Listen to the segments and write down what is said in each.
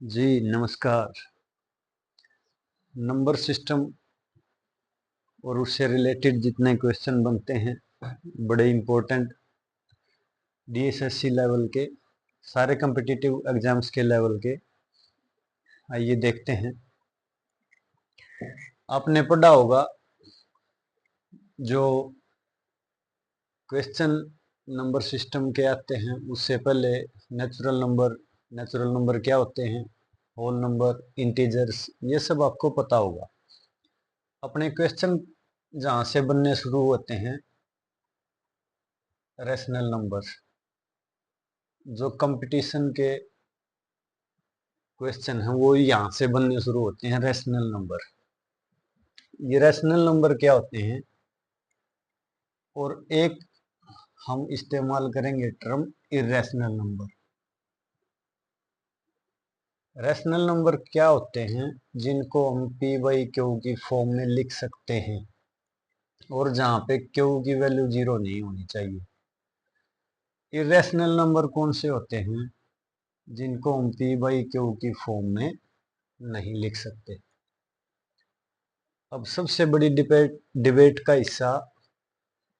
जी नमस्कार। Number system और उससे रिलेटेड जितने क्वेश्चन बनते हैं बड़े इम्पोर्टेंट डीएसएससी लेवल के, सारे कम्पिटिटिव एग्जाम्स के लेवल के, आइए देखते हैं। आपने पढ़ा होगा जो क्वेश्चन नंबर सिस्टम के आते हैं उससे पहले नेचुरल नंबर क्या होते हैं, होल नंबर, इंटीजर्स, ये सब आपको पता होगा। अपने क्वेश्चन जहाँ से बनने शुरू होते हैं, रैशनल नंबर, जो कंपटीशन के क्वेश्चन है वो यहाँ से बनने शुरू होते हैं। रैशनल नंबर, ये रैशनल नंबर क्या होते हैं, और एक हम इस्तेमाल करेंगे term irrational number. Rational number क्या होते हैं, जिनको हम पी बाई क्यू की फॉर्म में लिख सकते हैं, और जहाँ पे क्यू की वैल्यू 0 नहीं होनी चाहिए। इर्रेशनल नंबर कौन से होते हैं, जिनको हम पी बाई क्यू की फॉर्म में नहीं लिख सकते। अब सबसे बड़ी डिबेट का हिस्सा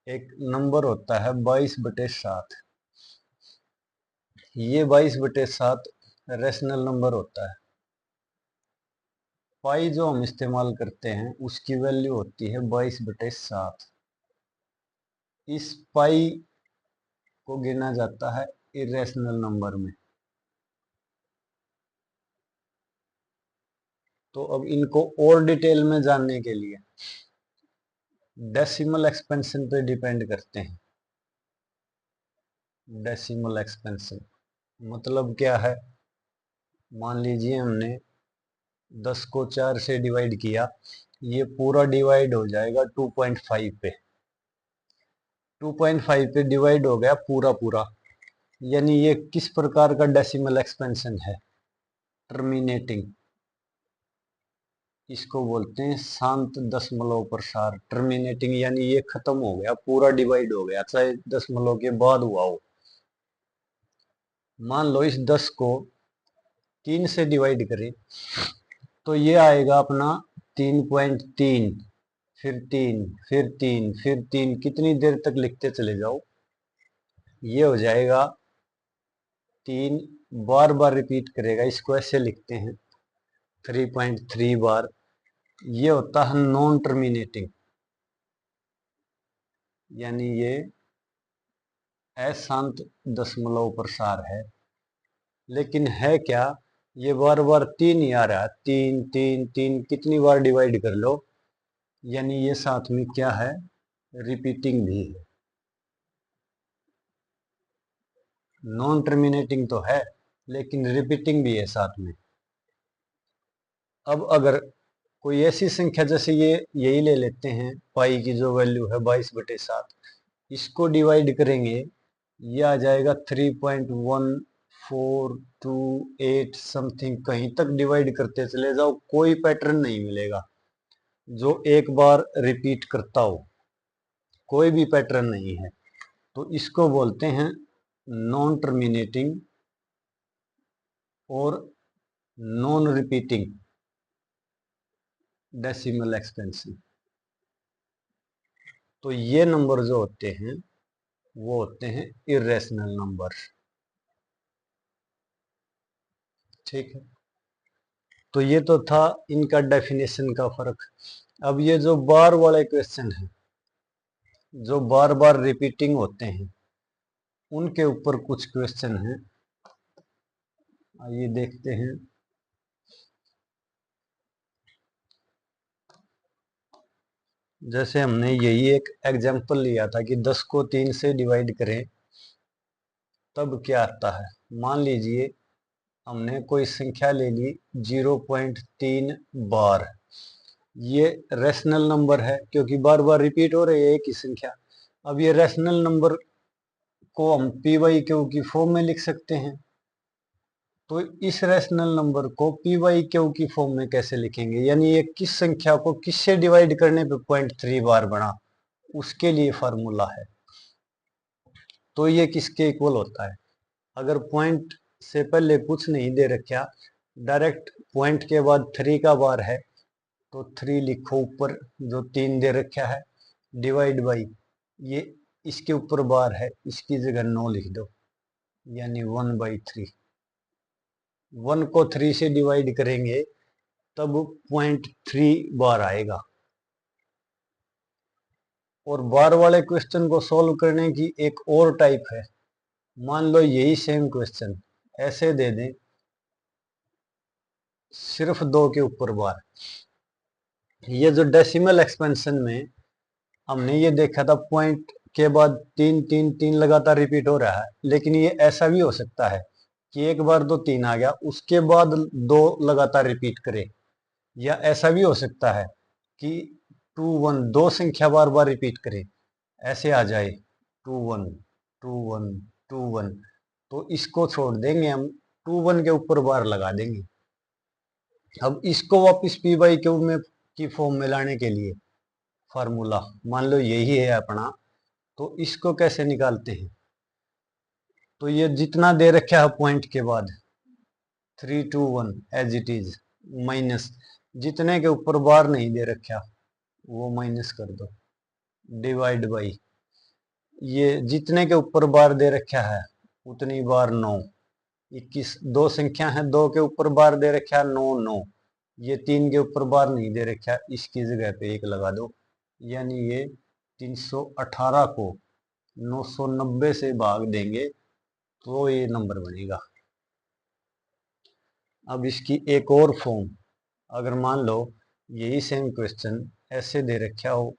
एक नंबर होता है 22/7। ये 22/7 रैशनल नंबर होता है। पाई जो हम इस्तेमाल करते हैं उसकी वैल्यू होती है 22/7। इस पाई को गिना जाता है इर्रेशनल नंबर में। तो अब इनको और डिटेल में जानने के लिए डेसिमल एक्सपेंशन पे डिपेंड करते हैं। डेसिमल एक्सपेंशन मतलब क्या है, मान लीजिए हमने 10 को 4 से डिवाइड किया, ये पूरा डिवाइड हो जाएगा 2.5 पे। 2.5 पे डिवाइड हो गया पूरा पूरा, यानी ये किस प्रकार का डेसिमल एक्सपेंशन है, टर्मिनेटिंग। इसको बोलते हैं शांत दशमलव प्रसार, टर्मिनेटिंग, यानी ये खत्म हो गया, पूरा डिवाइड हो गया, चाहे दशमलव के बाद हुआ हो। मान लो इस 10 को 3 से डिवाइड करें तो ये आएगा अपना 3.3, फिर 3, फिर 3, फिर 3, कितनी देर तक लिखते चले जाओ, ये हो जाएगा 3, बार बार रिपीट करेगा। इसको ऐसे लिखते हैं 3.3 बार। ये होता है नॉन टर्मिनेटिंग, यानी ये अशांत दशमलव प्रसार है। लेकिन है क्या, ये बार बार 3 ही आ रहा है, 3 3 3, कितनी बार डिवाइड कर लो, यानी ये साथ में क्या है, रिपीटिंग भी है। नॉन टर्मिनेटिंग तो है लेकिन रिपीटिंग भी है साथ में। अब अगर कोई ऐसी संख्या, जैसे ये यही ले लेते हैं, पाई की जो वैल्यू है 22/7, इसको डिवाइड करेंगे, ये आ जाएगा 3.1428 समथिंग। कहीं तक डिवाइड करते चले जाओ, कोई पैटर्न नहीं मिलेगा जो एक बार रिपीट करता हो, कोई भी पैटर्न नहीं है। तो इसको बोलते हैं नॉन टर्मिनेटिंग और नॉन रिपीटिंग डेसिमल एक्सपेंशन। तो ये नंबर जो होते हैं वो होते हैं इर्रेशनल नंबर। ठीक है, तो ये तो था इनका डेफिनेशन का फर्क। अब ये जो बार वाले क्वेश्चन हैं, जो बार बार रिपीटिंग होते हैं, उनके ऊपर कुछ क्वेश्चन हैं, आइए देखते हैं। जैसे हमने यही एक एग्जांपल लिया था कि 10 को 3 से डिवाइड करें तब क्या आता है। मान लीजिए हमने कोई संख्या ले ली 0.3 बार, ये रैशनल नंबर है क्योंकि बार बार रिपीट हो रही है एक ही संख्या। अब ये रैशनल नंबर को हम पी बाई क्यू की फॉर्म में लिख सकते हैं। तो इस रैशनल नंबर को पी बाई क्यू की फॉर्म में कैसे लिखेंगे, यानी ये किस संख्या को किससे डिवाइड करने पे 0.3 बार बना, उसके लिए फार्मूला है। तो ये किसके इक्वल होता है, अगर पॉइंट से पहले कुछ नहीं दे रखा डायरेक्ट पॉइंट के बाद 3 का बार है तो 3 लिखो ऊपर, जो 3 दे रखा है, डिवाइड बाई ये इसके ऊपर बार है, इसकी जगह 9 लिख दो, यानी 1/3। 1 को 3 से डिवाइड करेंगे तब 0.3 बार आएगा। और बार वाले क्वेश्चन को सॉल्व करने की एक और टाइप है। मान लो यही सेम क्वेश्चन ऐसे दे दें, सिर्फ 2 के ऊपर बार। ये जो डेसिमल एक्सपेंशन में हमने ये देखा था, पॉइंट के बाद 3 3 3 लगातार रिपीट हो रहा है, लेकिन ये ऐसा भी हो सकता है कि एक बार तो 3 आ गया, उसके बाद 2 लगातार रिपीट करे, या ऐसा भी हो सकता है कि 2 1 2 संख्या बार बार रिपीट करे, ऐसे आ जाए 2 1 2 1 2 1, तो इसको छोड़ देंगे हम, 2 1 के ऊपर बार लगा देंगे। अब इसको वापस पी बाई क्यू में की फॉर्म में लाने के लिए फार्मूला मान लो यही है अपना, तो इसको कैसे निकालते हैं? तो ये जितना दे रखा है पॉइंट के बाद 3 2 1 एज इट इज, माइनस जितने के ऊपर बार नहीं दे रखा वो माइनस कर दो, डिवाइड बाई ये जितने के ऊपर बार दे रखा है उतनी बार 9, 21 दो संख्या है, 2 के ऊपर बार दे रखा है 9 9, ये 3 के ऊपर बार नहीं दे रखा, इसकी जगह पे 1 लगा दो, यानी ये 318 को 990 से भाग देंगे तो ये नंबर बनेगा। अब इसकी एक और फॉर्म, अगर मान लो यही सेम क्वेश्चन ऐसे दे रखा हो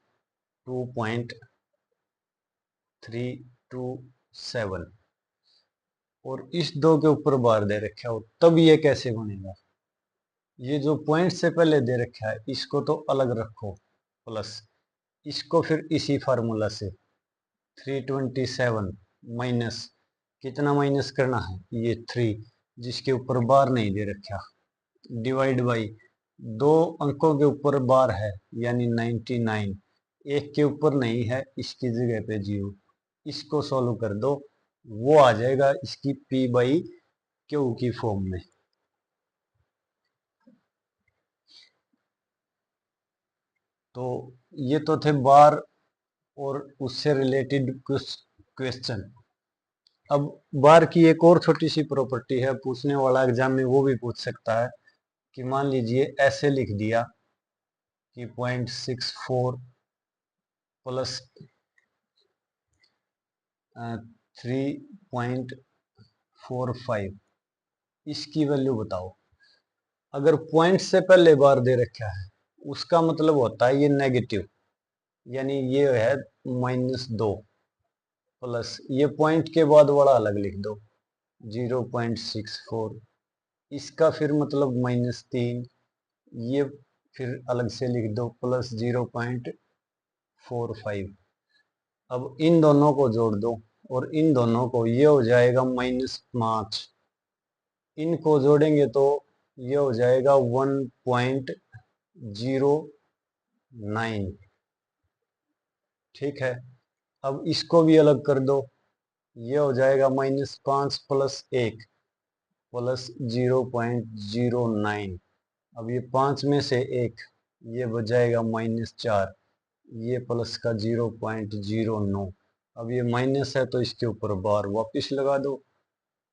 2.327 और इस 2 के ऊपर बार दे रखा हो, तब ये कैसे बनेगा? ये जो पॉइंट से पहले दे रखा है इसको तो अलग रखो, प्लस इसको फिर इसी फार्मूला से 327 माइनस कितना माइनस करना है, ये 3 जिसके ऊपर बार नहीं दे रखा, डिवाइड बाई 2 अंकों के ऊपर बार है यानी 99, एक के ऊपर नहीं है, इसकी जगह पे 0, इसको सॉल्व कर दो, वो आ जाएगा इसकी पी बाई क्यू की फॉर्म में। तो ये तो थे बार और उससे रिलेटेड कुछ क्वेश्चन। अब बार की एक और छोटी सी प्रॉपर्टी है, पूछने वाला एग्जाम में वो भी पूछ सकता है कि मान लीजिए ऐसे लिख दिया कि 0.64 प्लस 3.45, इसकी वैल्यू बताओ। अगर पॉइंट से पहले बार दे रखा है उसका मतलब होता है ये नेगेटिव, यानी ये है -2, प्लस ये पॉइंट के बाद वाला अलग लिख दो 0.64, इसका फिर मतलब -3, ये फिर अलग से लिख दो प्लस 0.45। अब इन दोनों को जोड़ दो और इन दोनों को, ये हो जाएगा -5, इनको जोड़ेंगे तो ये हो जाएगा 1.09। ठीक है, अब इसको भी अलग कर दो, ये हो जाएगा -5 प्लस 1 प्लस 0.09। अब ये 5 में से 1, ये बच जाएगा -4, ये प्लस का 0.09। अब ये माइनस है तो इसके ऊपर बार वापस लगा दो,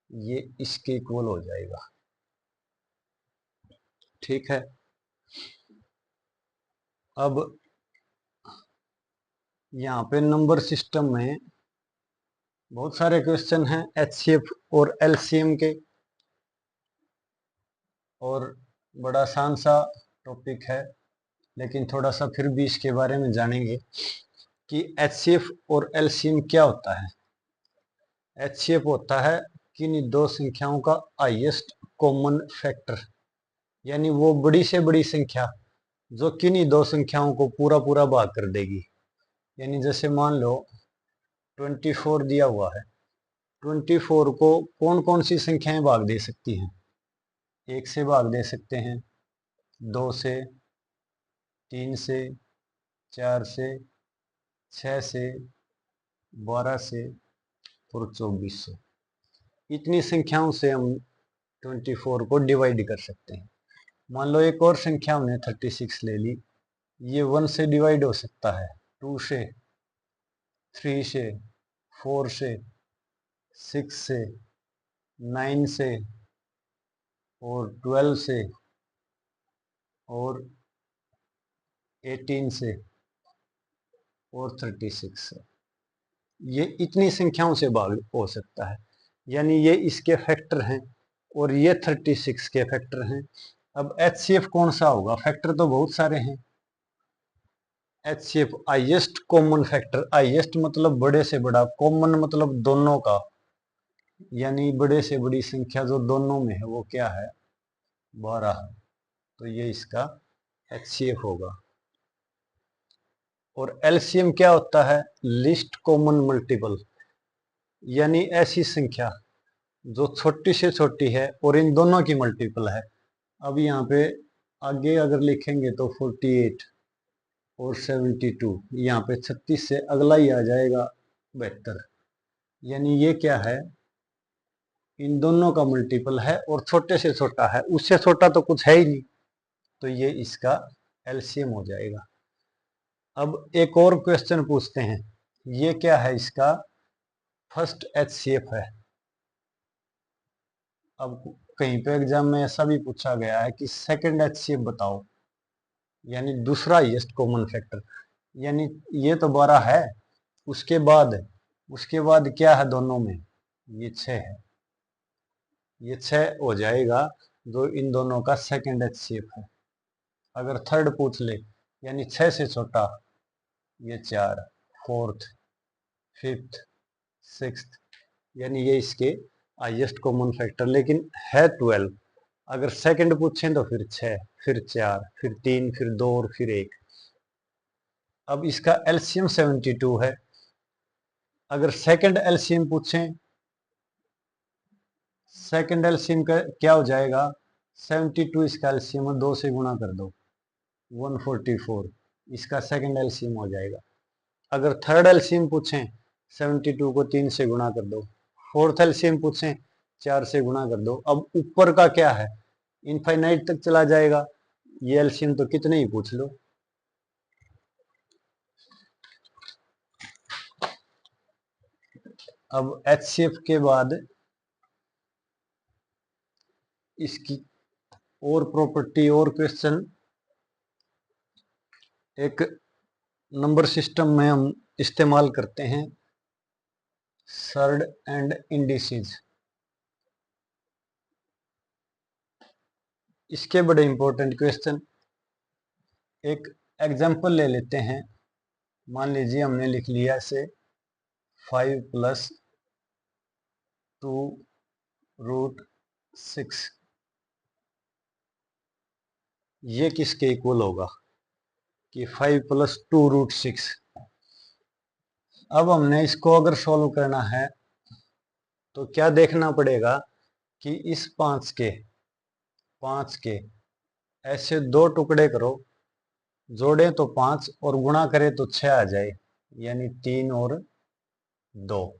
ये इसके इक्वल हो जाएगा। ठीक है, अब यहाँ पे नंबर सिस्टम में बहुत सारे क्वेश्चन हैं एचसीएफ और एलसीएम के, और बड़ा आसान सा टॉपिक है, लेकिन थोड़ा सा फिर भी इसके बारे में जानेंगे कि एचसीएफ और एलसीएम क्या होता है। एचसीएफ होता है किन्हीं दो संख्याओं का हाईएस्ट कॉमन फैक्टर, यानी वो बड़ी से बड़ी संख्या जो किन्हीं दो संख्याओं को पूरा पूरा भाग कर देगी। यानी जैसे मान लो 24 दिया हुआ है, 24 को कौन कौन सी संख्याएं भाग दे सकती हैं? 1 से भाग दे सकते हैं, 2 से, 3 से, 4 से, 6 से, 12 से और 24 से। इतनी संख्याओं से हम 24 को डिवाइड कर सकते हैं। मान लो एक और संख्या हमने 36 ले ली, ये 1 से डिवाइड हो सकता है, 2 से, 3 से, 4 से, 6 से, 9 से, और 12 से, और 18 से, और 36 से। ये इतनी संख्याओं से भाग हो सकता है, यानी ये इसके फैक्टर हैं और ये 36 के फैक्टर हैं। अब HCF कौन सा होगा? फैक्टर तो बहुत सारे हैं। HCF highest common factor, highest मतलब बड़े से बड़ा, कॉमन मतलब दोनों का, यानी बड़े से बड़ी संख्या जो दोनों में है वो क्या है? 12। तो ये इसका HCF होगा। और LCM क्या होता है? लिस्ट कॉमन मल्टीपल, यानी ऐसी संख्या जो छोटी से छोटी है और इन दोनों की मल्टीपल है। अब यहाँ पे आगे अगर लिखेंगे तो 48 और 72, यहाँ पे 36 से अगला ही आ जाएगा 72, यानी ये क्या है? इन दोनों का मल्टीपल है और छोटे से छोटा है, उससे छोटा तो कुछ है ही नहीं, तो ये इसका एलसीएम हो जाएगा। अब एक और क्वेश्चन पूछते हैं, ये क्या है? इसका फर्स्ट HCF है। अब कहीं पे एग्जाम में ऐसा भी पूछा गया है कि सेकंड HCF बताओ, यानी दूसरा हाईएस्ट कॉमन फैक्टर, यानी ये तो 12 है, उसके बाद क्या है दोनों में? ये 6 है, ये 6 हो जाएगा जो इन दोनों का सेकंड HCF है। अगर थर्ड पूछ ले, यानी 6 से छोटा, ये 4, फोर्थ, फिफ्थ, सिक्स्थ, यानी ये इसके हाईएस्ट कॉमन फैक्टर, लेकिन है 12। अगर सेकंड पूछें तो फिर 6, फिर 4, फिर 3, फिर 2 और फिर 1। अब इसका एलसीएम 72 है। अगर सेकंड एलसीएम पूछें, सेकंड एलसीएम का क्या हो जाएगा? 72 इसका एलसीएम 2 से गुणा कर दो, 144, इसका सेकंड एलसीएम हो जाएगा। अगर थर्ड एलसीएम पूछें, 72 को 3 से गुणा कर दो। फोर्थ एलसीएम पूछें, 4 से गुणा कर दो। अब ऊपर का क्या है? इनफाइनाइट तक चला जाएगा, ये एलसीएम तो कितने ही पूछ लो। अब HCF के बाद इसकी और प्रॉपर्टी और क्वेश्चन, एक नंबर सिस्टम में हम इस्तेमाल करते हैं सर्ड एंड इंडिसेस। इसके बड़े इंपॉर्टेंट क्वेश्चन, एक एग्जांपल ले लेते हैं। मान लीजिए हमने लिख लिया इसे 5 + 2√6, ये किसके इक्वल होगा? कि 5 + 2√6। अब हमने इसको अगर सॉल्व करना है तो क्या देखना पड़ेगा कि इस 5 के ऐसे 2 टुकड़े करो, जोड़े तो 5 और गुणा करें तो 6 आ जाए, यानी 3 और 2।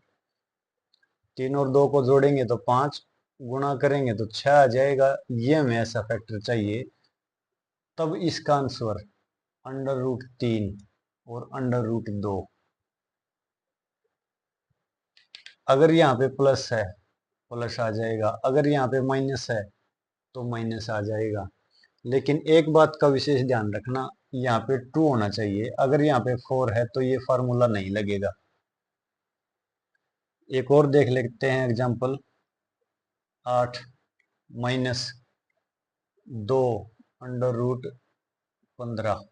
3 और 2 को जोड़ेंगे तो 5, गुणा करेंगे तो 6 आ जाएगा। ये हमें ऐसा फैक्टर चाहिए। तब इसका आंसर √3 और √2। अगर यहाँ पे प्लस है, प्लस आ जाएगा, अगर यहाँ पे माइनस है तो माइनस आ जाएगा। लेकिन एक बात का विशेष ध्यान रखना, यहाँ पे 2 होना चाहिए। अगर यहाँ पे 4 है तो ये फार्मूला नहीं लगेगा। एक और देख लेते हैं एग्जांपल, 8 - 2 √15,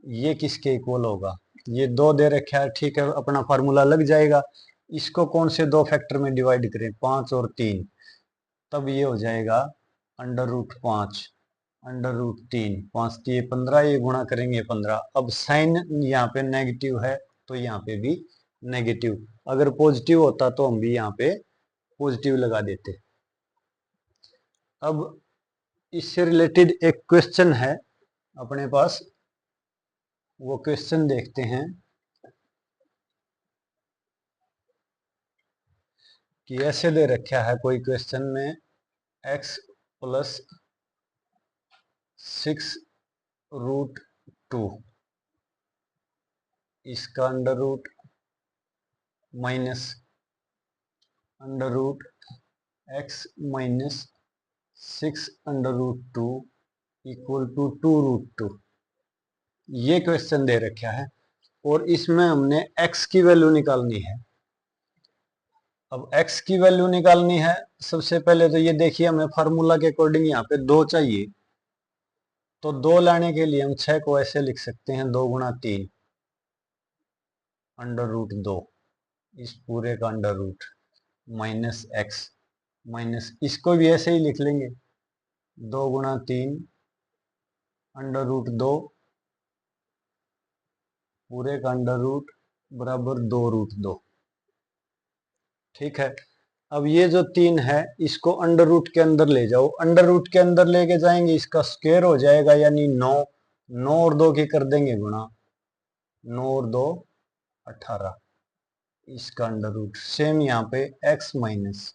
ये किसके इक्वल होगा? ये 2 दे रखा है, ठीक है, अपना फार्मूला लग जाएगा। इसको कौन से 2 फैक्टर में डिवाइड करें? 5 और 3, तब ये हो जाएगा √5, √3, 5 दिए 15, ये गुणा करेंगे 15। अब साइन यहाँ पे नेगेटिव है तो यहाँ पे भी नेगेटिव, अगर पॉजिटिव होता तो हम भी यहाँ पे पॉजिटिव लगा देते। अब इससे रिलेटेड एक क्वेश्चन है अपने पास, वो क्वेश्चन देखते हैं कि ऐसे दे रखा है कोई क्वेश्चन में x प्लस 6√2 इसका under root minus under root x minus 6√2 equal to 2√2। ये क्वेश्चन दे रखा है और इसमें हमने x की वैल्यू निकालनी है। अब x की वैल्यू निकालनी है, सबसे पहले तो ये देखिए हमें फार्मूला के अकॉर्डिंग यहाँ पे 2 चाहिए, तो 2 लाने के लिए हम 6 को ऐसे लिख सकते हैं 2 गुणा 3 अंडर रूट 2 इस पूरे का under root minus x minus इसको भी ऐसे ही लिख लेंगे 2 गुणा 3 अंडर रूट 2 पूरे का अंडर रूट बराबर 2√2। ठीक है, अब ये जो 3 है इसको अंडर रूट के अंदर ले जाओ, अंडर रूट के अंदर लेके जाएंगे इसका स्क्वायर हो जाएगा यानी 9 9 और 2 की कर देंगे गुणा, 9 और 2 18 इसका अंडर रूट। सेम यहाँ पे x माइनस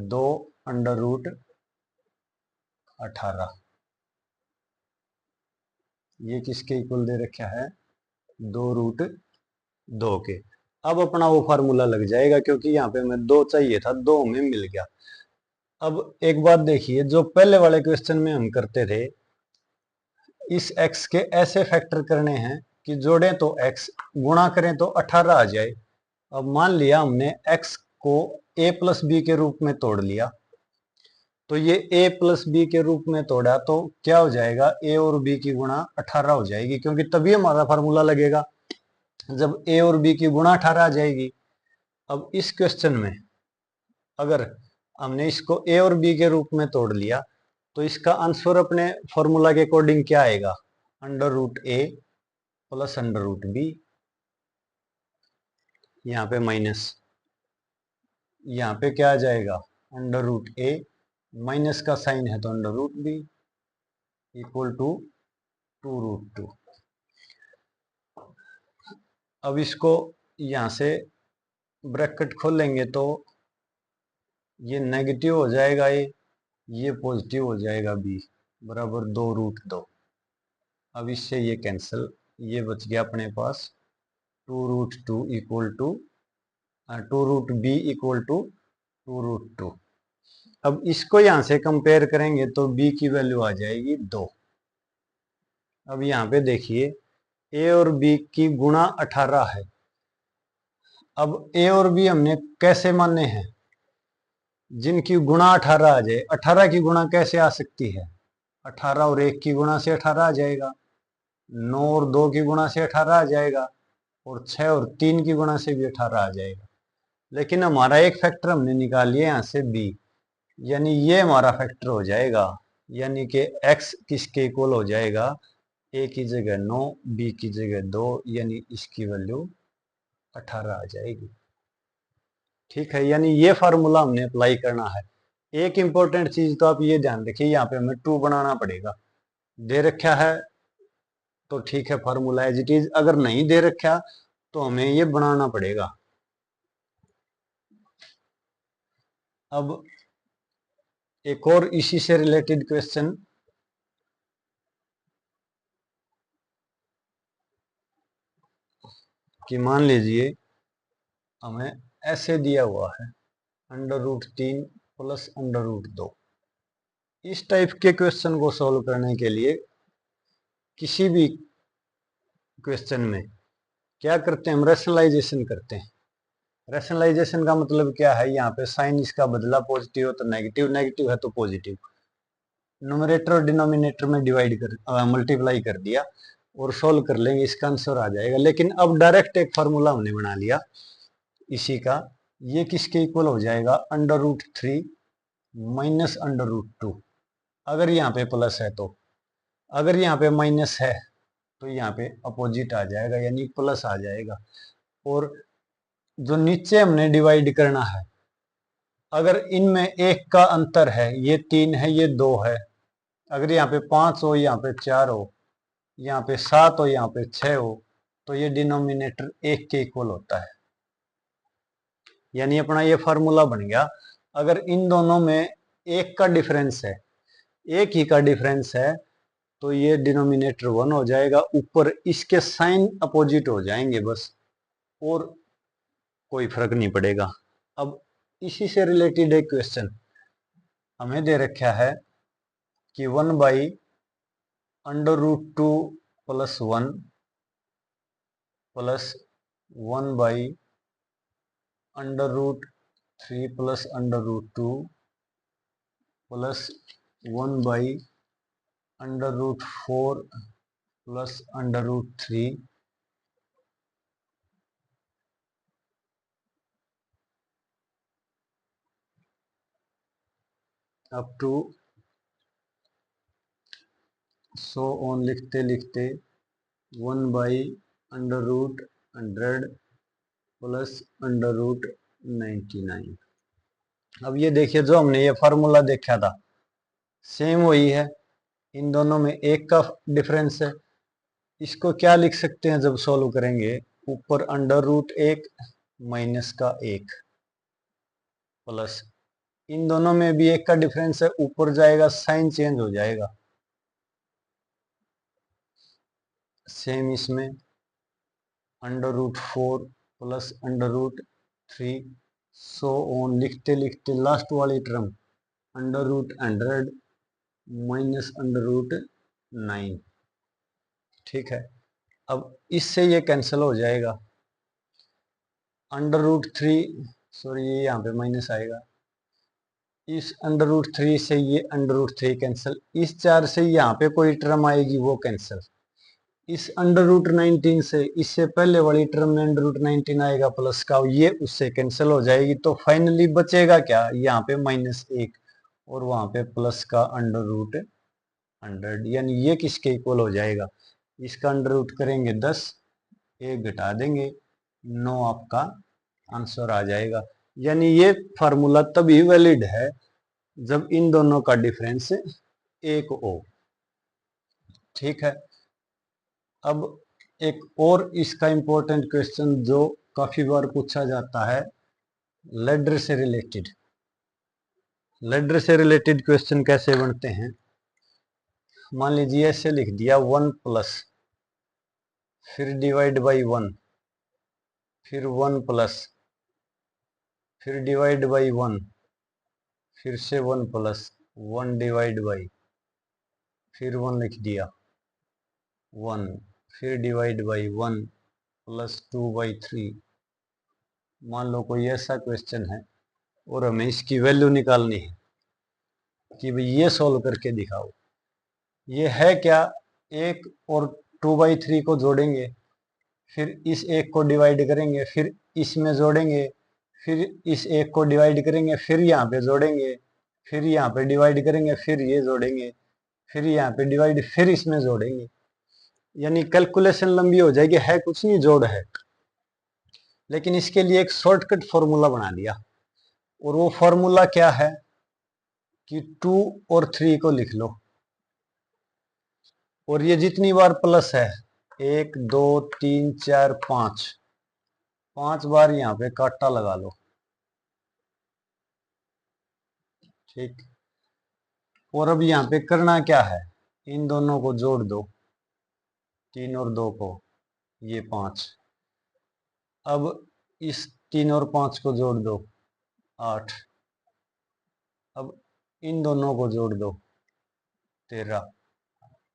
2 अंडर रूट 18 ये किसके इक्वल दे रखा है 2√2 के। अब अपना वो फार्मूला लग जाएगा क्योंकि यहाँ पे हमें 2 चाहिए था, 2 हमें मिल गया। अब एक बात देखिए, जो पहले वाले क्वेश्चन में हम करते थे इस x के ऐसे फैक्टर करने हैं कि जोड़ें तो x गुणा करें तो 18 आ जाए। अब मान लिया हमने x को a प्लस बी के रूप में तोड़ लिया, तो ये a प्लस बी के रूप में तोड़ा तो क्या हो जाएगा a और b की गुणा 18 हो जाएगी, क्योंकि तभी हमारा फार्मूला लगेगा जब a और b की गुणा 18 आ जाएगी। अब इस क्वेश्चन में अगर हमने इसको a और b के रूप में तोड़ लिया तो इसका आंसर अपने फॉर्मूला के अकॉर्डिंग क्या आएगा under root a plus under root b, यहाँ पे माइनस, यहाँ पे क्या आ जाएगा अंडर रूट a माइनस का साइन है तो under root b equal to 2√2। अब इसको यहाँ से ब्रैकेट खोलेंगे तो ये नेगेटिव हो जाएगा ये पॉजिटिव हो जाएगा b बराबर 2√2। अब इससे ये कैंसिल, ये बच गया अपने पास 2√2 equal to 2√b equal to 2√2। अब इसको यहां से कंपेयर करेंगे तो b की वैल्यू आ जाएगी 2। अब यहाँ पे देखिए a और b की गुणा 18 है। अब a और b हमने कैसे माने हैं, जिनकी गुणा 18 आ जाए। 18 की गुणा कैसे आ सकती है, 18 और 1 की गुणा से 18 आ जाएगा, 9 और 2 की गुणा से 18 आ जाएगा और 6 और 3 की गुणा से भी 18 आ जाएगा। लेकिन हमारा एक फैक्टर हमने निकाल लिया यहाँ से b, यानी ये हमारा फैक्टर हो जाएगा, यानी कि x किसके इक्वल हो जाएगा a की जगह 9 b की जगह 2 यानी इसकी वैल्यू 18 आ जाएगी। ठीक है, यानी ये फार्मूला हमने अप्लाई करना है। एक इंपॉर्टेंट चीज तो आप ये ध्यान रखिए, यहाँ पे हमें 2 बनाना पड़ेगा। दे रखा है तो ठीक है फार्मूला एज इट इज, अगर नहीं दे रखा तो हमें ये बनाना पड़ेगा। अब एक और इसी से रिलेटेड क्वेश्चन, कि मान लीजिए हमें ऐसे दिया हुआ है under root 3 plus under root 2। इस टाइप के क्वेश्चन को सॉल्व करने के लिए किसी भी क्वेश्चन में क्या करते हैं हम रैशनलाइजेशन करते हैं। रैशनलाइजेशन का मतलब क्या है, यहाँ पे साइन इसका बदला पॉजिटिव हो तो नेगेटिव, नेगेटिव है तो पॉजिटिव, न्यूमरेटर और डिनोमिनेटर में डिवाइड कर मल्टीप्लाई कर दिया और सोल्व कर लेंगे, इसका आंसर आ जाएगा। लेकिन अब डायरेक्ट एक फार्मूला हमने बना लिया इसी का, ये किसके इक्वल हो जाएगा under root 3 minus under root 2। अगर यहाँ पे प्लस है तो, अगर यहाँ पे माइनस है तो यहाँ पे अपोजिट आ जाएगा यानी प्लस आ जाएगा। और जो नीचे हमने डिवाइड करना है, अगर इनमें एक का अंतर है, ये 3 है ये 2 है, अगर यहाँ पे 5 हो यहाँ पे 4 हो, यहाँ पे 7 हो यहाँ पे 6 हो, तो ये डिनोमिनेटर 1 के इक्वल होता है। यानी अपना ये फार्मूला बन गया, अगर इन दोनों में एक का डिफरेंस है, एक ही का डिफरेंस है, तो ये डिनोमिनेटर 1 हो जाएगा, ऊपर इसके साइन अपोजिट हो जाएंगे बस, और कोई फर्क नहीं पड़ेगा। अब इसी से रिलेटेड एक क्वेश्चन हमें दे रखा है कि 1/√2 plus 1 plus 1/√3 plus √2 plus 1/√4 plus √3 up to so on लिखते लिखते 1/√100 प्लस √99। अब ये देखिए, जो हमने ये फार्मूला देखा था सेम वही है, इन दोनों में एक का डिफरेंस है। इसको क्या लिख सकते हैं जब सॉल्व करेंगे, ऊपर √1 माइनस का 1 प्लस, इन दोनों में भी एक का डिफरेंस है, ऊपर जाएगा साइन चेंज हो जाएगा, सेम इसमें √4 प्लस √3 सो ऑन लिखते लिखते लास्ट वाली टर्म √100 माइनस √9। ठीक है, अब इससे ये कैंसिल हो जाएगा, √3, सॉरी ये यहाँ पे माइनस आएगा, इस √3 से ये √3 कैंसिल, इस 4 से यहाँ पे कोई टर्म आएगी वो कैंसिल, इस √19 से इससे पहले वाली टर्म में √19 आएगा प्लस का, ये उससे कैंसिल हो जाएगी, तो फाइनली बचेगा क्या, यहाँ पे -1 और वहां पे प्लस का √100, यानी ये किसके इक्वल हो जाएगा, इसका अंडर रूट करेंगे 10, 1 घटा देंगे 9, आपका आंसर आ जाएगा। यानी ये फार्मूला तभी वैलिड है जब इन दोनों का डिफरेंस 1 हो। ठीक है, अब एक और इसका इंपॉर्टेंट क्वेश्चन जो काफी बार पूछा जाता है, लैडर से रिलेटेड। लैडर से रिलेटेड क्वेश्चन कैसे बनते हैं, मान लीजिए ऐसे लिख दिया 1 प्लस, फिर डिवाइड बाई 1, फिर 1 प्लस, फिर डिवाइड बाई 1, फिर से 1 प्लस, 1 डिवाइड बाई, फिर 1 लिख दिया 1, फिर डिवाइड बाई 1 प्लस 2/3। मान लो कोई ऐसा क्वेश्चन है और हमें इसकी वैल्यू निकालनी है कि भाई ये सॉल्व करके दिखाओ। ये है क्या, 1 और 2/3 को जोड़ेंगे, फिर इस 1 को डिवाइड करेंगे, फिर इसमें जोड़ेंगे, फिर इस 1 को डिवाइड करेंगे, फिर यहाँ पे जोड़ेंगे, फिर यहाँ पे डिवाइड करेंगे, फिर ये जोड़ेंगे, फिर यहाँ पे डिवाइड, फिर इसमें जोड़ेंगे, यानी कैलकुलेशन लंबी हो जाएगी, है कुछ नहीं, जोड़ है। लेकिन इसके लिए एक शॉर्टकट फॉर्मूला बना दिया, और वो फॉर्मूला क्या है कि 2 और 3 को लिख लो, और ये जितनी बार प्लस है 1 2 3 4 5, 5 बार यहाँ पे काटा लगा लो। ठीक, और अब यहाँ पे करना क्या है, इन दोनों को जोड़ दो, 3 और 2 को, ये 5, अब इस 3 और 5 को जोड़ दो, 8, अब इन दोनों को जोड़ दो, 13,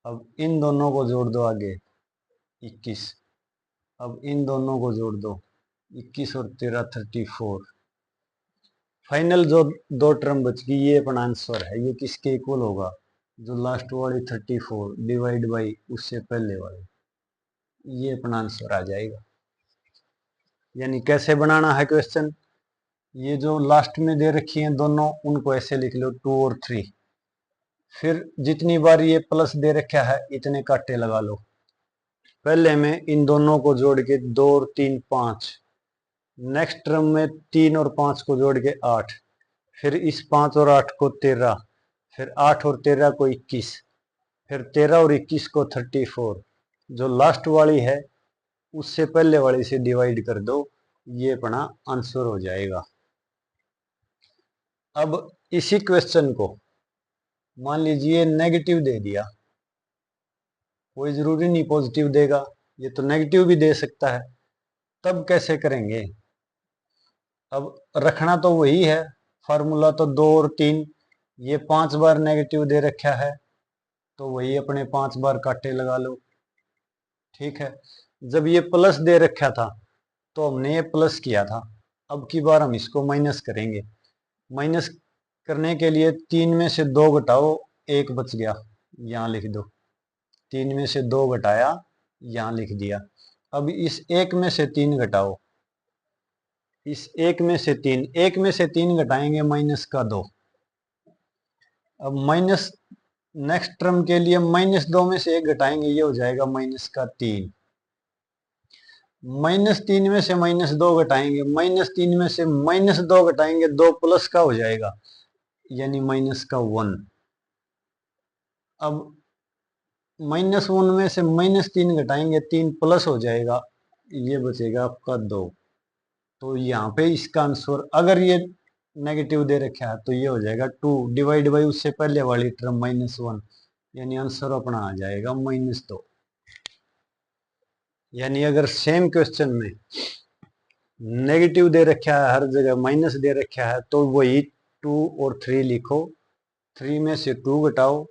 अब इन दोनों को जोड़ दो आगे, 21, अब इन दोनों को जोड़ दो, 21 और 13 34। फाइनल जो दो टर्म बच गई, ये अपना आंसर है। ये किसके इक्वल होगा, जो लास्ट वाली 34 डिवाइड बाई उससे पहले वाली, ये अपना आंसर आ जाएगा। यानी कैसे बनाना है क्वेश्चन, ये जो लास्ट में दे रखी हैं दोनों, उनको ऐसे लिख लो 2 और 3, फिर जितनी बार ये प्लस दे रखा है इतने काटे लगा लो। पहले में इन दोनों को जोड़ के 2 और 3 5, नेक्स्ट टर्म में 3 और 5 को जोड़ के 8, फिर इस 5 और 8 को 13, फिर 8 और 13 को 21, फिर 13 और 21 को 34, जो लास्ट वाली है उससे पहले वाली से डिवाइड कर दो, ये अपना आंसर हो जाएगा। अब इसी क्वेश्चन को मान लीजिए नेगेटिव दे दिया, कोई जरूरी नहीं पॉजिटिव देगा, ये तो नेगेटिव भी दे सकता है, तब कैसे करेंगे? अब रखना तो वही है, फार्मूला तो 2 और 3, ये 5 बार नेगेटिव दे रखा है तो वही अपने 5 बार काटे लगा लो। ठीक है, जब ये प्लस दे रखा था तो हमने ये प्लस किया था, अब की बार हम इसको माइनस करेंगे। माइनस करने के लिए 3 में से 2 घटाओ, 1 बच गया, यहाँ लिख दो। 3 में से 2 घटाया, यहाँ लिख दिया। अब इस 1 में से 3 घटाओ, इस 1 में से 3, 1 में से 3 घटाएंगे माइनस का 2। अब माइनस नेक्स्ट टर्म के लिए -2 में से 1 घटाएंगे, ये हो जाएगा माइनस का 3। -3 में से -2 घटाएंगे, -3 में से -2 घटाएंगे, 2 प्लस का हो जाएगा, यानी माइनस का 1। अब -1 में से -3 घटाएंगे, 3 प्लस हो जाएगा, ये बचेगा आपका 2। तो यहाँ पे इसका आंसर, अगर ये नेगेटिव दे रखा है तो ये हो जाएगा 2 डिवाइड बाई उससे पहले वाली टर्म -1, यानी आंसर अपना आ जाएगा -2। यानी अगर सेम क्वेश्चन में नेगेटिव दे रखा है, हर जगह माइनस दे रखा है, तो वही 2 और 3 लिखो। 3 में से 2 घटाओ,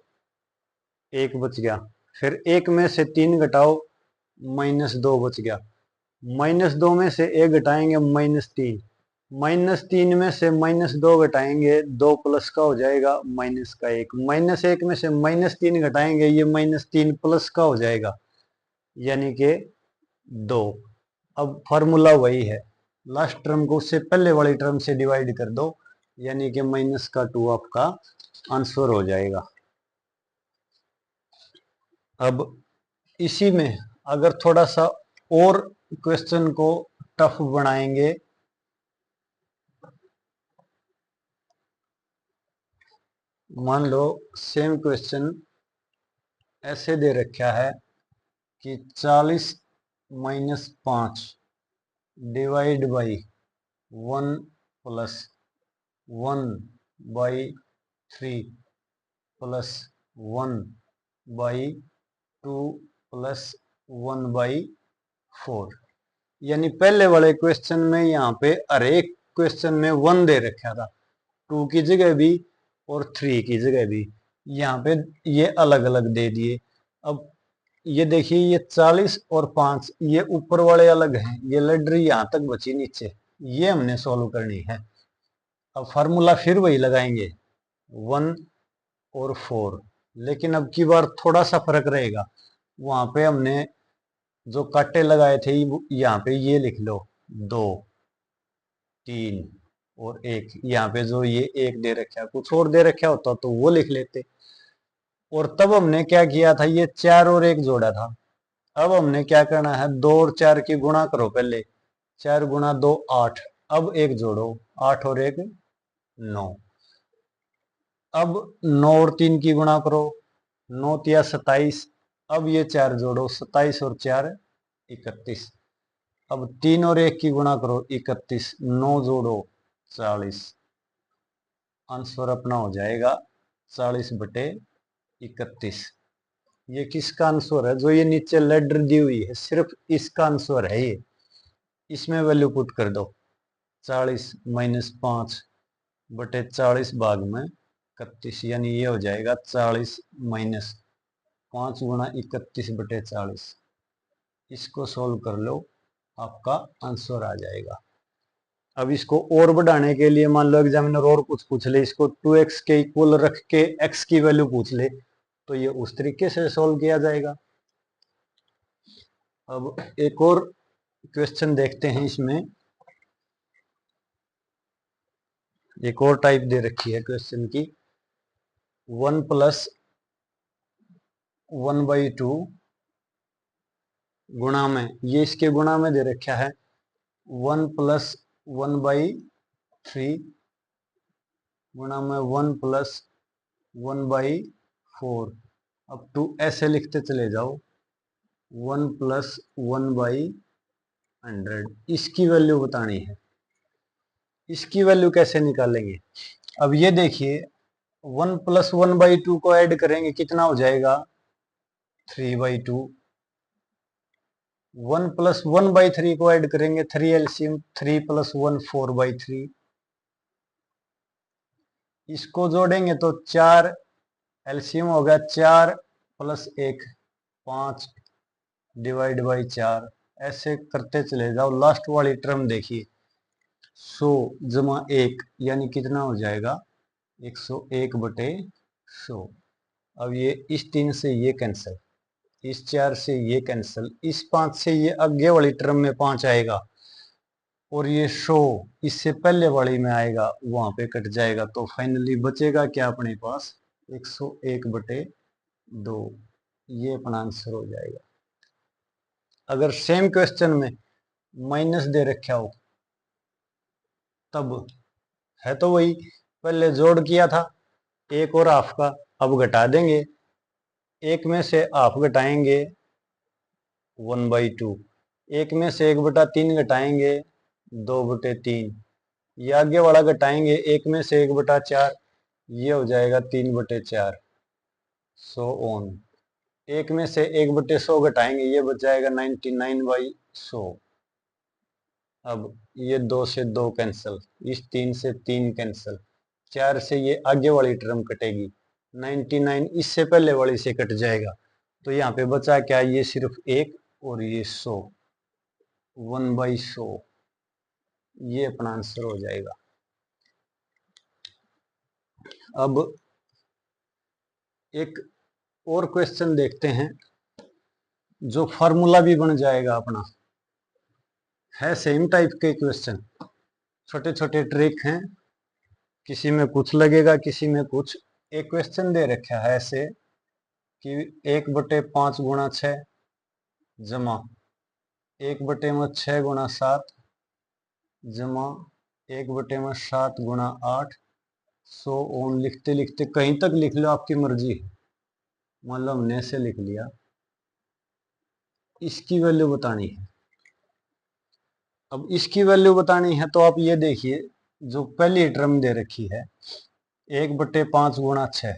1 बच गया। फिर 1 में से 3 घटाओ, -2 बच गया। -2 में से 1 घटाएंगे, -3। -3 में से -2 घटाएंगे, 2 प्लस का हो जाएगा, माइनस का 1। -1 में से -3 घटाएंगे, ये -3 प्लस का हो जाएगा, यानी कि 2। अब फॉर्मूला वही है, लास्ट टर्म को उससे पहले वाली टर्म से डिवाइड कर दो, यानी कि माइनस का 2 आपका आंसर हो जाएगा। अब इसी में अगर थोड़ा सा और क्वेश्चन को टफ बनाएंगे, मान लो सेम क्वेश्चन ऐसे दे रखा है कि 40 - 5 डिवाइड बाई 1 + 1/3 + 1/2 + 1/4। यानी पहले वाले क्वेश्चन में यहाँ पे हर एक क्वेश्चन में 1 दे रखा था, 2 की जगह भी और 3 की जगह भी, यहाँ पे ये अलग अलग दे दिए। अब ये देखिए, ये 40 और 5, ये ऊपर वाले अलग हैं, ये लड़री यहाँ तक बची नीचे, ये हमने सॉल्व करनी है। अब फार्मूला फिर वही लगाएंगे, 1 और 4, लेकिन अब की बार थोड़ा सा फर्क रहेगा। वहां पे हमने जो काटे लगाए थे, यहाँ पे ये लिख लो 2, 3 और 1। यहाँ पे जो ये 1 दे रखा है, कुछ और दे रखा होता तो वो लिख लेते। और तब हमने क्या किया था, ये 4 और 1 जोड़ा था। अब हमने क्या करना है, 2 और 4 की गुणा करो पहले, 4 गुणा 2 8। अब 1 जोड़ो, 8 और 1 9। अब 9 और 3 की गुणा करो, 9 तिया 27। अब ये 4 जोड़ो, 27 और 4 31। अब 3 और 1 की गुणा करो, 31। 9 जोड़ो, 40। आंसर अपना हो जाएगा 40/31। ये किसका आंसर है? जो ये नीचे लेटर दी हुई है, सिर्फ इसका आंसर है ये। इसमें वैल्यू पुट कर दो, 40 - 5/40 भाग में 31, यानी ये हो जाएगा 40 - 5 गुणा 31/40। इसको सोल्व कर लो, आपका आंसर आ जाएगा। अब इसको और बढ़ाने के लिए मान लो एग्जामिनर और कुछ पूछ ले, इसको 2x के इक्वल रख के x की वैल्यू पूछ ले, तो ये उस तरीके से सोल्व किया जाएगा। अब एक और क्वेश्चन देखते हैं, इसमें एक और टाइप दे रखी है क्वेश्चन की, 1 + 1/2 गुणा में, ये इसके गुणा में दे रखा है 1 + 1/3 गुणा में 1 + 1/4 अब 2 ऐसे लिखते चले जाओ, 1 + 1/100। इसकी वैल्यू बतानी है। इसकी वैल्यू कैसे निकालेंगे? अब ये देखिए 1 + 1/2 को ऐड करेंगे कितना हो जाएगा 3/2। 1 + 1/3 को ऐड करेंगे 3 एलसीएम 3 + 1 4/3। इसको जोड़ेंगे तो 4 एलसीएम हो गया 4 + 1 5 / 4। ऐसे करते चले जाओ लास्ट वाली टर्म देखिए 100 जमा 1 यानी कितना हो जाएगा 101/100। अब ये इस 3 से ये कैंसिल, इस 4 से ये कैंसिल, इस 5 से ये आगे वाली टर्म में 5 आएगा और ये 100 इससे पहले वाली में आएगा वहां पे कट जाएगा। तो फाइनली बचेगा क्या अपने पास 101/2। ये अपना आंसर हो जाएगा। अगर सेम क्वेश्चन में माइनस दे रखा हो तब है तो वही पहले जोड़ किया था एक और हाफ का, अब घटा देंगे एक में से हाफ घटाएंगे 1/2, एक में से 1/3 घटाएंगे 2/3, ये आगे वाला घटाएंगे एक में से 1/4, ये हो जाएगा 3/4 सो ऑन। एक में से 1/100 घटाएंगे ये बच जाएगा 99/100। अब ये 2 से 2 कैंसिल, इस 3 से 3 कैंसिल, 4 से ये आगे वाली टर्म कटेगी 99 इससे पहले वाली से कट जाएगा। तो यहाँ पे बचा क्या ये सिर्फ 1 और ये 100 1/100। ये अपना आंसर हो जाएगा। अब एक और क्वेश्चन देखते हैं जो फॉर्मूला भी बन जाएगा अपना, है सेम टाइप के क्वेश्चन, छोटे छोटे ट्रिक हैं, किसी में कुछ लगेगा किसी में कुछ। एक क्वेश्चन दे रखा है ऐसे कि 1/5 × 6 जमा 1/6 × 7 जमा 1/7 × 8 सो ऑन। लिखते लिखते कहीं तक लिख लो आपकी मर्जी है, मान लो हमने ऐसे लिख लिया। इसकी वैल्यू बतानी है। अब इसकी वैल्यू बतानी है तो आप ये देखिए जो पहली टर्म दे रखी है 1/5 × 6,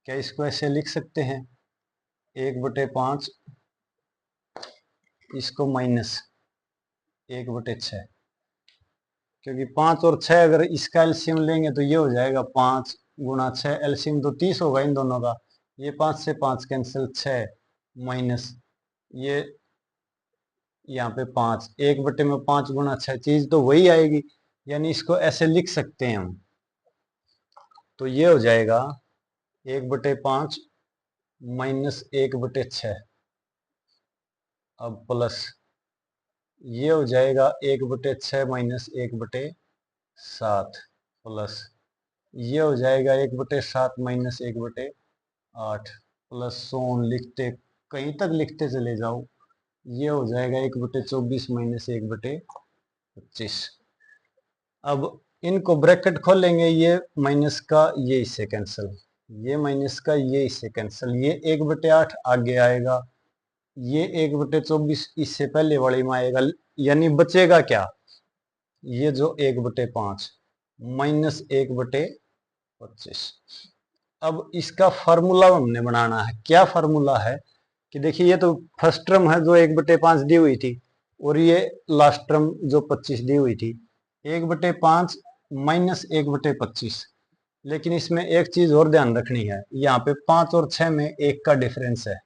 क्या इसको ऐसे लिख सकते हैं 1/5 इसको माइनस 1/6, क्योंकि 5 और 6 अगर इसका एलसीएम लेंगे तो ये हो जाएगा 5 × 6, एलसीएम तो 30 होगा इन दोनों का। ये 5 से 5 कैंसिल 6 माइनस ये यहाँ पे 5 1/5 × 6 चीज तो वही आएगी, यानी इसको ऐसे लिख सकते हैं हम। तो ये हो जाएगा 1/5 माइनस 1/6। अब प्लस ये हो जाएगा 1/6 माइनस 1/7 प्लस ये हो जाएगा 1/7 माइनस 1/8 प्लस सोन। लिखते कहीं तक लिखते चले जाओ, ये हो जाएगा 1/24 माइनस 1/25। अब इनको ब्रैकेट खोलेंगे, ये माइनस का ये इससे कैंसिल, ये माइनस का ये इससे कैंसिल, ये 1/8 आगे आएगा, ये 1/24 इससे पहले वाली में आएगा, यानी बचेगा क्या ये जो 1/5 माइनस 1/25। अब इसका फार्मूला हमने बनाना है। क्या फार्मूला है कि देखिए ये तो फर्स्ट टर्म है जो 1/5 दी हुई थी और ये लास्ट टर्म जो 25 दी हुई थी 1/5 माइनस 1/25। लेकिन इसमें एक चीज और ध्यान रखनी है, यहाँ पे 5 और 6 में 1 का डिफरेंस है,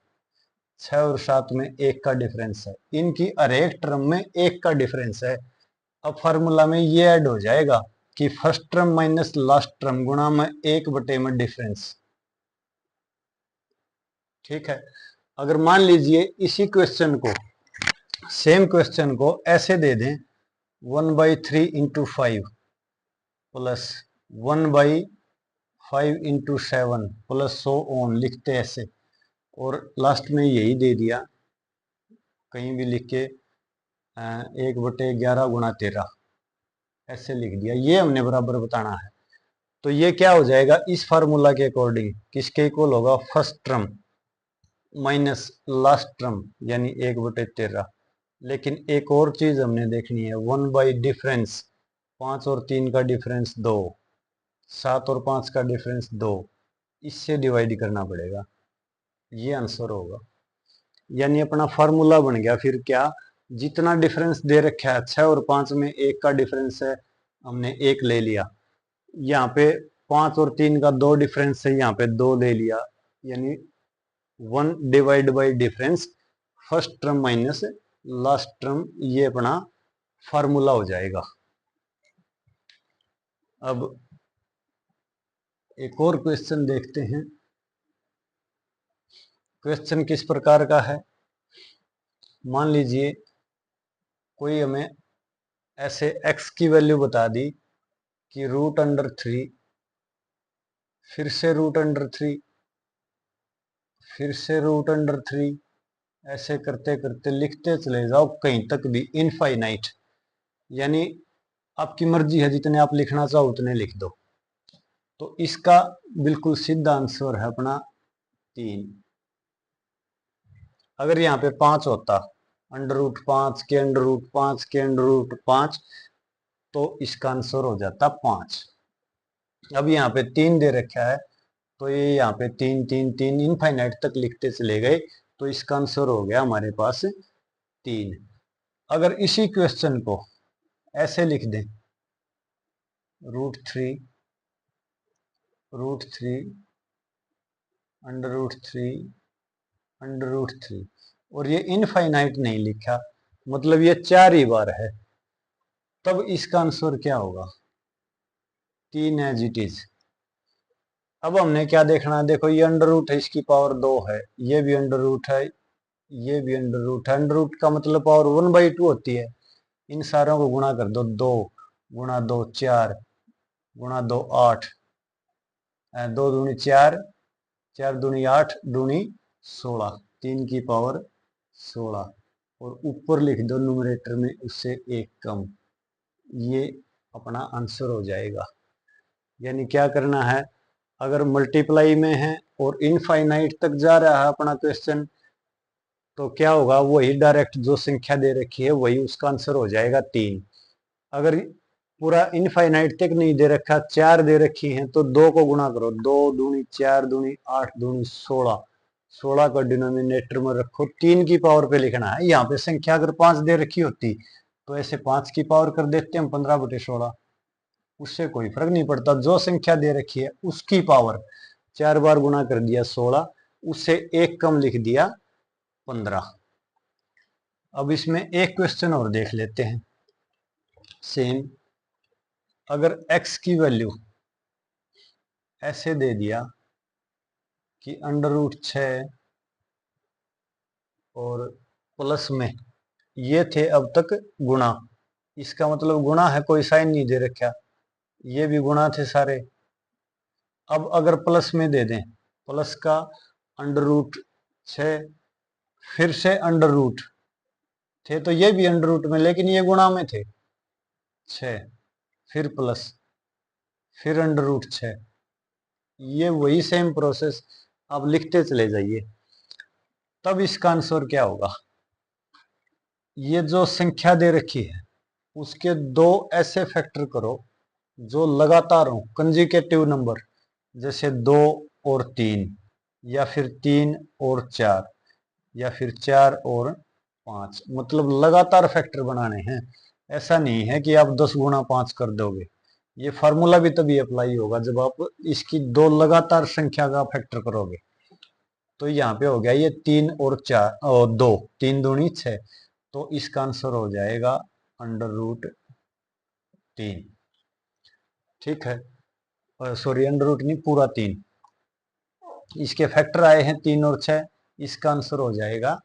6 और 7 में 1 का डिफरेंस है, इनकी हर एक टर्म में 1 का डिफरेंस है। अब फार्मूला में ये ऐड हो जाएगा कि first term minus last term गुणा में 1/में में डिफरेंस। ठीक है। अगर मान लीजिए इसी क्वेश्चन को सेम क्वेश्चन को ऐसे दे दें 1/3 × 5 प्लस 1/5 × 7 प्लस सो ऑन, लिखते ऐसे और लास्ट में यही दे दिया कहीं भी लिख के 1/11 × 13 ऐसे लिख दिया, ये हमने बराबर बताना है। तो ये क्या हो जाएगा इस फार्मूला के अकॉर्डिंग किसके इक्वल होगा first term minus last term यानी 1/13। लेकिन एक और चीज हमने देखनी है 1 बाई डिफरेंस, 5 और 3 का डिफरेंस 2, 7 और 5 का डिफरेंस 2, इससे डिवाइड करना पड़ेगा, ये आंसर होगा। यानी अपना फार्मूला बन गया फिर क्या, जितना डिफरेंस दे रखा है 6 और 5 में 1 का डिफरेंस है, हमने 1 ले लिया। यहाँ पे 5 और 3 का 2 डिफरेंस है, यहाँ पे 2 ले लिया, यानी 1 divide by difference first term minus last term, ये अपना फार्मूला हो जाएगा। अब एक और क्वेश्चन देखते हैं। क्वेश्चन किस प्रकार का है, मान लीजिए कोई हमें ऐसे x की वैल्यू बता दी कि √3, फिर से √3, फिर से √3, ऐसे करते करते लिखते चले जाओ कहीं तक भी इनफाइनाइट, यानी आपकी मर्जी है जितने आप लिखना चाहो उतने लिख दो। तो इसका बिल्कुल सीधा आंसर है अपना 3। अगर यहाँ पे 5 होता, √5 के √5 के √5, तो इसका आंसर हो जाता 5। अब यहाँ पे 3 दे रखा है, तो ये यहाँ पे 3 3 3 इनफाइनाइट तक लिखते चले गए, तो इसका आंसर हो गया हमारे पास 3। अगर इसी क्वेश्चन को ऐसे लिख दें, √3 √3 √3 और ये इनफाइनाइट नहीं लिखा, मतलब ये 4 ही बार है, तब इसका आंसर क्या होगा, 3 एज इट इज। अब हमने क्या देखना है, देखो ये अंडर रूट है, इसकी पावर 2 है, ये भी अंडर रूट है, ये भी अंडर रूट है। अंडर रूट का मतलब पावर 1/2 होती है। इन सारों को गुणा कर दो, 2 गुणा 2 4 गुणा 2 8, 2 दूनी 4, 4 दूनी 8 दूनी 16, 3 की पावर 16, और ऊपर लिख दो न्यूमरेटर में उससे 1 कम, ये अपना आंसर हो जाएगा। यानी क्या करना है, अगर मल्टीप्लाई में है और इनफाइनाइट तक जा रहा है अपना क्वेश्चन, तो क्या होगा, वही डायरेक्ट जो संख्या दे रखी है वही उसका आंसर हो जाएगा 3। अगर पूरा इनफाइनाइट तक नहीं दे रखा, 4 दे रखी है, तो 2 को गुणा करो, 2 दूनी 4 दूनी 8 दूनी 16, 16 का डिनोमिनेटर में रखो, 3 की पावर पे लिखना है। यहाँ पे संख्या अगर 5 दे रखी होती तो ऐसे 5 की पावर कर देते हम 15/16, उससे कोई फर्क नहीं पड़ता, जो संख्या दे रखी है उसकी पावर 4 बार गुणा कर दिया 16, उससे 1 कम लिख दिया 15। अब इसमें एक क्वेश्चन और देख लेते हैं सेम। अगर x की वैल्यू ऐसे दे दिया कि √6 और प्लस में ये थे अब तक गुणा, इसका मतलब गुणा है, कोई साइन नहीं दे रखा, ये भी गुणा थे सारे। अब अगर प्लस में दे दें, प्लस का √6, फिर से अंडर रूट थे, तो ये भी अंडर रूट में, लेकिन ये गुणा में थे 6, फिर प्लस, फिर √6, ये वही सेम प्रोसेस आप लिखते चले जाइए। तब इसका आंसर क्या होगा, ये जो संख्या दे रखी है उसके 2 ऐसे फैक्टर करो जो लगातार हो, कंजिकेटिव नंबर, जैसे 2 और 3, या फिर 3 और 4, या फिर 4 और 5, मतलब लगातार फैक्टर बनाने हैं। ऐसा नहीं है कि आप 10 गुणा 5 कर दोगे, ये फार्मूला भी तभी अप्लाई होगा जब आप इसकी 2 लगातार संख्या का फैक्टर करोगे। तो यहाँ पे हो गया ये 3 और 4 और 2, 3 दूनी 6, तो इसका आंसर हो जाएगा √3। ठीक है, सॉरी √ नहीं, पूरा 3, इसके फैक्टर आए हैं 3 और 6, इसका आंसर हो जाएगा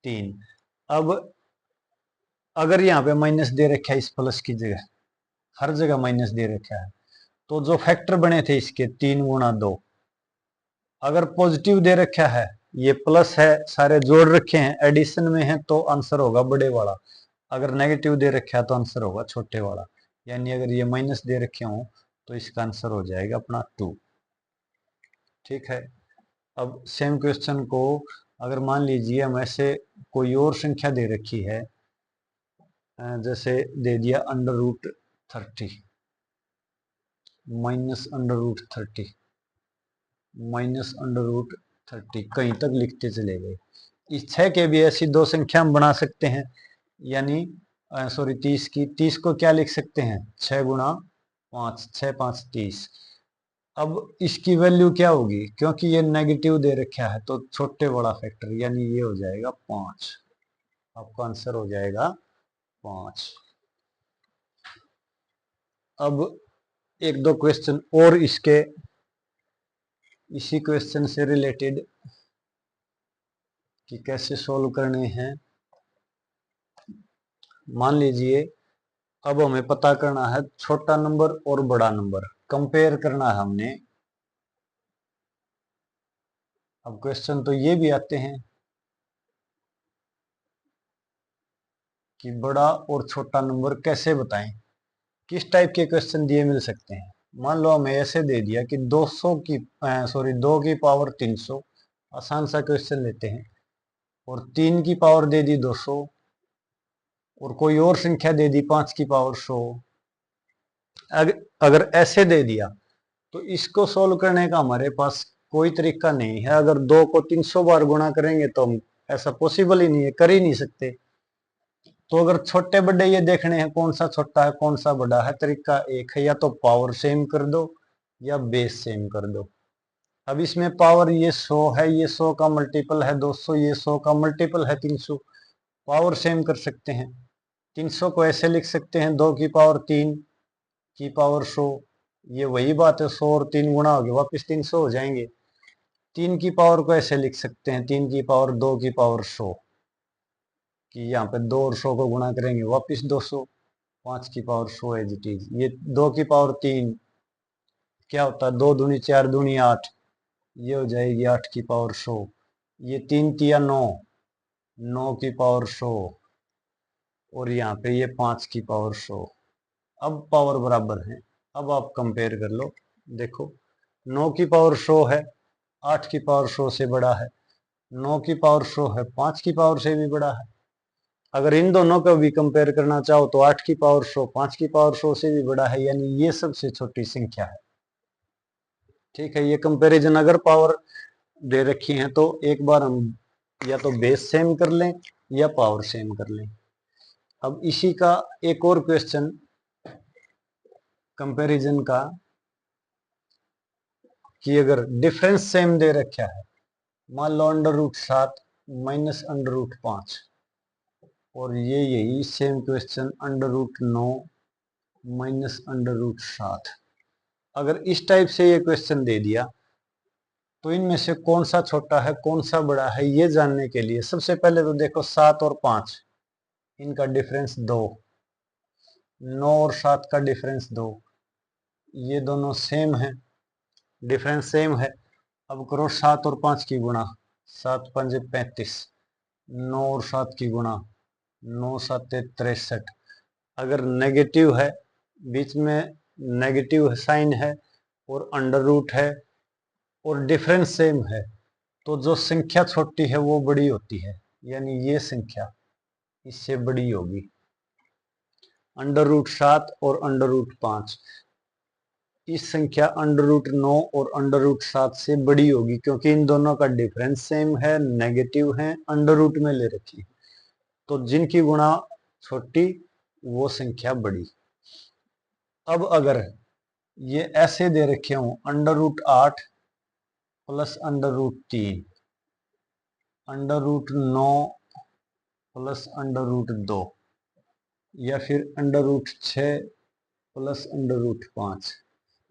3। अब अगर यहाँ पे माइनस दे रखा है इस प्लस की जगह, हर जगह माइनस दे रखा है, तो जो फैक्टर बने थे इसके 3 गुणा 2, अगर पॉजिटिव दे रखा है, ये प्लस है, सारे जोड़ रखे हैं, एडिशन में है, तो आंसर होगा बड़े वाला। अगर नेगेटिव दे रखा है तो आंसर होगा छोटे वाला। यानी अगर ये माइनस दे रखे हो तो इसका आंसर हो जाएगा अपना 2। ठीक है, अब सेम क्वेश्चन को अगर मान लीजिए हम ऐसे कोई और संख्या दे रखी है, जैसे दे दिया √30, -√30 -√30 कहीं तक लिखते चले गए। इस 6 के भी ऐसी दो संख्या हम बना सकते हैं, यानी सॉरी 30 की, 30 को क्या लिख सकते हैं 6 गुणा 5, 6 5 30। अब इसकी वैल्यू क्या होगी, क्योंकि ये नेगेटिव दे रखा है तो छोटे बड़ा फैक्टर, यानी ये हो जाएगा 5। आपका आंसर हो जाएगा 5। अब एक दो क्वेश्चन और इसके इसी क्वेश्चन से रिलेटेड कि कैसे सोल्व करने हैं। मान लीजिए अब हमें पता करना है छोटा नंबर और बड़ा नंबर, कंपेयर करना है हमने। अब क्वेश्चन तो ये भी आते हैं कि बड़ा और छोटा नंबर कैसे बताएं, किस टाइप के क्वेश्चन दिए मिल सकते हैं। मान लो हमें ऐसे दे दिया कि 2 की पावर 300, आसान सा क्वेश्चन लेते हैं, और 3 की पावर दे दी 200, और कोई और संख्या दे दी 5 की पावर 100। अगर ऐसे दे दिया तो इसको सोल्व करने का हमारे पास कोई तरीका नहीं है। अगर 2 को 300 बार गुणा करेंगे तो हम ऐसा पॉसिबल ही नहीं है, कर ही नहीं सकते। तो अगर छोटे बड़े ये देखने हैं कौन सा छोटा है कौन सा बड़ा है, तरीका एक है, या तो पावर सेम कर दो या बेस सेम कर दो। अब इसमें पावर ये 100 है, ये 100 का मल्टीपल है 200, ये 100 का मल्टीपल है 300, पावर सेम कर सकते हैं। 300 को ऐसे लिख सकते हैं 2 की पावर 3 की पावर 100, ये वही बात है, 100 और 3 गुणा हो गए वापिस 300 हो जाएंगे। 3 की पावर को ऐसे लिख सकते हैं 3 की पावर 2 की पावर 100, कि यहाँ पे 2 और 100 को गुणा करेंगे वापिस 200, 5 की पावर 100 एज इट इज। ये 2 की पावर 3 क्या होता है, 2 दूनी 4 दूनी 8, ये हो जाएगी 8 की पावर 100। ये 3 तिया 9, 9 की पावर 100, और यहाँ पे ये 5 की पावर 100। अब पावर बराबर है। अब आप कंपेयर कर लो, देखो 9 की पावर 100 है, 8 की पावर 100 से बड़ा है, 9 की पावर 100 है 5 की पावर से भी बड़ा है। अगर इन दोनों का भी कंपेयर करना चाहो तो 8 की पावर 100 5 की पावर 100 से भी बड़ा है, यानी ये सबसे छोटी संख्या है। ठीक है, ये कंपैरिजन अगर पावर दे रखी है तो एक बार हम या तो बेस सेम कर लें या पावर सेम कर लें। अब इसी का एक और क्वेश्चन कंपैरिजन का, कि अगर डिफरेंस सेम दे रखा है, मान लो √7 माइनस √5, और ये यही सेम क्वेश्चन √9 माइनस √7। अगर इस टाइप से ये क्वेश्चन दे दिया तो इनमें से कौन सा छोटा है कौन सा बड़ा है, ये जानने के लिए सबसे पहले तो देखो 7 और 5 इनका डिफरेंस 2, 9 और 7 का डिफरेंस 2, ये दोनों सेम है, डिफरेंस सेम है। अब करो 7 और 5 की गुणा, 7 पंजे 35, 9 और 7 की गुणा, 9 7 63। अगर नेगेटिव है, बीच में नेगेटिव साइन है और अंडर रूट है और डिफरेंस सेम है, तो जो संख्या छोटी है वो बड़ी होती है, यानी ये संख्या इससे बड़ी होगी। √7 और √5, इस संख्या √9 और √7 से बड़ी होगी, क्योंकि इन दोनों का डिफरेंस सेम है, नेगेटिव है, अंडर रूट में ले रखी, तो जिनकी गुणा छोटी वो संख्या बड़ी। अब अगर ये ऐसे दे रखे हो √8 प्लस √3, √9 प्लस √2, या फिर √6 प्लस √5,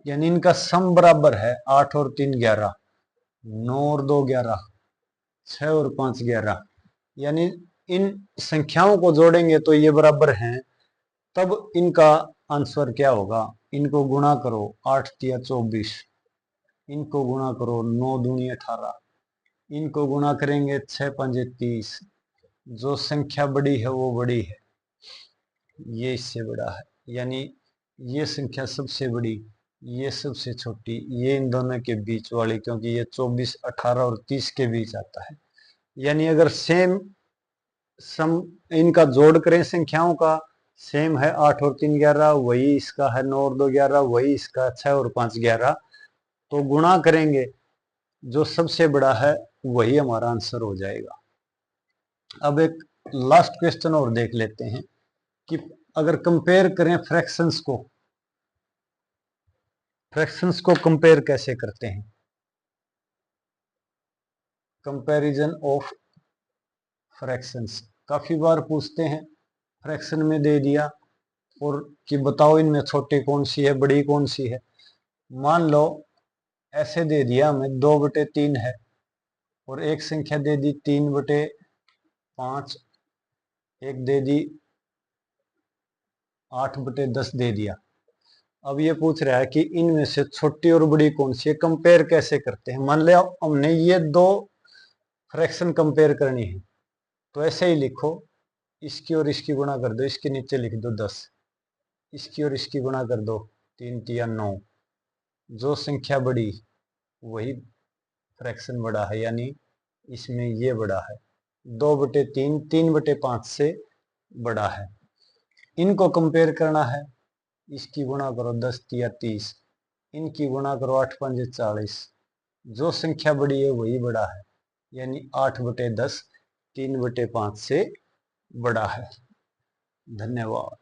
यानी इनका सम बराबर है 8 और 3 11, 9 और 2 11, 6 और 5 11, यानी इन संख्याओं को जोड़ेंगे तो ये बराबर हैं। तब इनका आंसर क्या होगा, इनको गुणा करो 8 तिया 24, इनको गुणा करो 9 दूनी 18, इनको गुणा करेंगे 6 पंजे 30, जो संख्या बड़ी है वो बड़ी है, ये इससे बड़ा है, यानी ये संख्या सबसे बड़ी, ये सबसे छोटी, ये इन दोनों के बीच वाली, क्योंकि ये 24 18 और 30 के बीच आता है। यानी अगर सेम सम इनका जोड़ करें संख्याओं का, सेम है, 8 और 3 11, वही इसका है 9 और 2 11, वही इसका 6 और 5 11। तो गुणा करेंगे, जो सबसे बड़ा है वही हमारा आंसर हो जाएगा। अब एक लास्ट क्वेश्चन और देख लेते हैं कि अगर कंपेयर करें फ्रैक्शंस को, फ्रैक्शंस को कंपेयर कैसे करते हैं। कंपैरिजन ऑफ फ्रैक्शंस काफी बार पूछते हैं, फ्रैक्शन में दे दिया और कि बताओ इनमें छोटी कौन सी है बड़ी कौन सी है। मान लो ऐसे दे दिया हमें 2/3 है और एक संख्या दे दी 3/5, एक दे दी 8/10 दे दिया। अब ये पूछ रहा है कि इनमें से छोटी और बड़ी कौन सी है, कंपेयर कैसे करते हैं। मान लिया हमने ये दो फ्रैक्शन कंपेयर करनी है, तो ऐसे ही लिखो, इसकी और इसकी गुणा कर दो, इसके नीचे लिख दो 10, इसकी और इसकी गुणा कर दो 3 तिया 9। जो संख्या बड़ी वही फ्रैक्शन बड़ा है, यानी इसमें ये बड़ा है। 2/3 3/5 से बड़ा है। इनको कंपेयर करना है, इसकी गुणा करो 10 तिया 30, इनकी गुणा करो 8 5 40। जो संख्या बड़ी है वही बड़ा है, यानी 8/10 3/5 से बड़ा है। धन्यवाद।